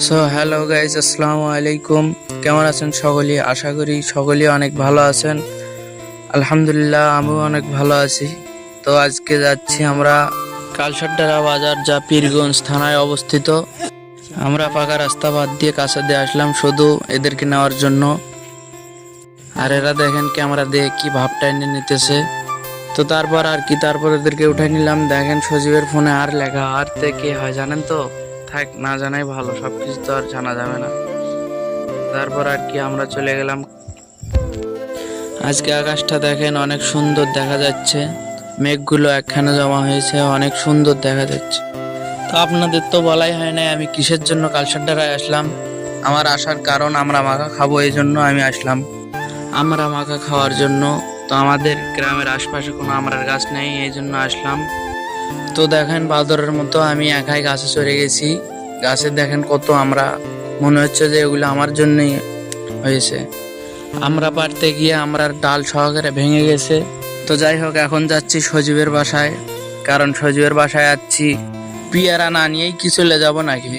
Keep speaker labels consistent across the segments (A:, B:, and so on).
A: So hello guys, আসসালামু আলাইকুম। কেমন আছেন সকলেই? আশা করি সকলেই অনেক ভালো আছেন। আলহামদুলিল্লাহ, আমিও অনেক ভালো আছি। তো আজকে যাচ্ছি আমরা কালসাড্ডারা বাজার, যা পীরগঞ্জ থানায় অবস্থিত। আমরা পাকা রাস্তা বাদ দিয়ে কাছে দিয়ে আসলাম শুধু এদেরকে নেওয়ার জন্য। আর এরা দেখেন ক্যামেরা দিয়ে কি ভাবটা এনে নিতেছে। তো তারপর এদেরকে উঠাই নিলাম। দেখেন সজীবের ফোনে আর লেখা আর তে কে হয় জানেন তো? থাক, না জানাই ভালো, সবকিছু তো আর জানা যাবে না। তারপর আমরা চলে গেলাম। আজকে আকাশটা দেখেন অনেক সুন্দর দেখা যাচ্ছে, মেঘগুলো একখানে জমা হয়েছে, অনেক সুন্দর দেখা যাচ্ছে। তো আপনাদের তো বলাই হয় নাই আমি কিসের জন্য কালসাড্ডারায় আসলাম। আমার আসার কারণ আমরা মাখা খাবো, এই জন্য আমি আসলাম। আমরা মাখা খাওয়ার জন্য। তো আমাদের গ্রামের আশপাশে কোনো আমরার গাছ নেই, এই জন্য আসলাম। তো দেখেন বাদরের মতো আমি একাই গাছে চড়ে গেছি। গাছে দেখেন কত আমরা, মনে হচ্ছে যে এগুলো আমার জন্যই হয়েছে। আমরা পারতে গিয়ে আমরার ডাল সহকারে ভেঙে গেছে। তো যাই হোক, এখন যাচ্ছি সজীবের বাসায়, কারণ সজীবের বাসায় যাচ্ছি পেয়ারা না নিয়েই কি চলে যাব নাকি।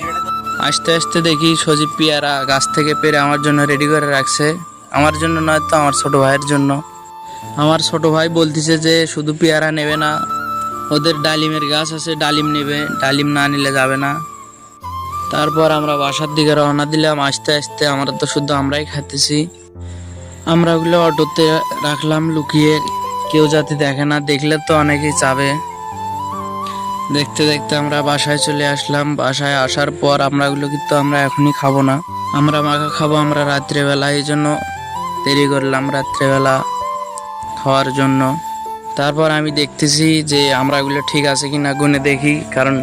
A: আস্তে আস্তে দেখি সজীব পেয়ারা গাছ থেকে পেরে আমার জন্য রেডি করে রাখছে। আমার জন্য নয় তো, আমার ছোট ভাইয়ের জন্য। আমার ছোট ভাই বলতেছে যে শুধু পেয়ারা নেবে না, ওদের ডালিমের গাছ আছে, ডালিম নেবে, ডালিম না নিলে যাবে না। তারপর আমরা বাসার দিকে রওনা দিলাম। আস্তে আস্তে আমরা তো শুধু আমরাই খাইতেছি। আমরা ওগুলো অটোতে রাখলাম লুকিয়ে, কেউ যাতে দেখে না, দেখলে তো অনেকেই চাবে। দেখতে দেখতে আমরা বাসায় চলে আসলাম। বাসায় আসার পর আমরা ওগুলো কিন্তু আমরা এখনই খাবো না, আমরা মাখা খাবো আমরা রাত্রেবেলা, এই জন্য দেরি করলাম রাত্রেবেলা খাওয়ার জন্য। তারপর আমি দেখতেছি যে আমরা ওগুলো ঠিক আছে কিনা গুনে দেখি, কারণ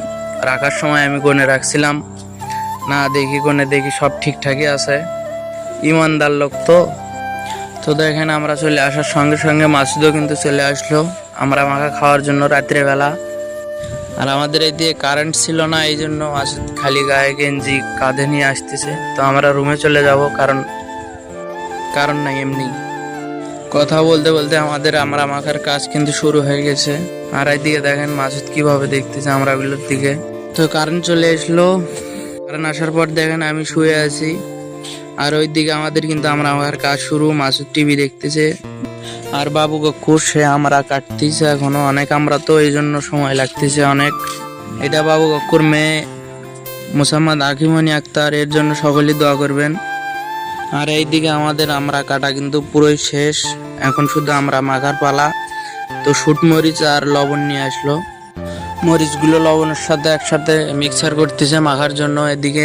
A: রাখার সময় আমি গুনে রাখছিলাম না, দেখি সব ঠিকঠাকই আছে। ইমানদার লোক তো। তো দেখেন আমরা চলে আসার সঙ্গে সঙ্গে মাসুদও কিন্তু চলে আসলো আমরা মাখা খাওয়ার জন্য রাত্রেবেলা। আর আমাদের এই দিয়ে কারেন্ট ছিল না, এই জন্য মাসুদ খালি গায়ে গেঞ্জি কাঁধে নিয়ে আসতেছে। তো আমরা রুমে চলে যাব, কারণ নাই, এমনি কথা বলতে বলতে আমরা মাখার কাজ কিন্তু শুরু হয়ে গেছে। আর এইদিকে দেখেন মাসুদ কিভাবে দেখতেছে আমরা ওগুলোর দিকে। তো কারেন্ট চলে আসলো। কারেন্ট আসার পর দেখেন আমি শুয়ে আছি, আর ওইদিকে আমাদের কিন্তু আমরা মাখার কাজ শুরু। মাসুদ টিভি দেখতেছে, আর বাবু গক্কুর সে আমরা কাটতেছে এখনো অনেক, আমরা তো এই জন্য সময় লাগতেছে অনেক। এটা বাবু গক্কুর মেয়ে মোসাম্মদ আকিমনি আক্তার, এর জন্য সকলেই দোয়া করবেন। আর এইদিকে আমাদের আমরা কাটা কিন্তু পুরোই শেষ, এখন শুধু আমরা মাখার পালা। তো শুট মরিচ আর লবণ নিয়ে আসলো, মরিচগুলো লবণের সাথে একসাথে মিক্সার করতেছে মাখার জন্য। এদিকে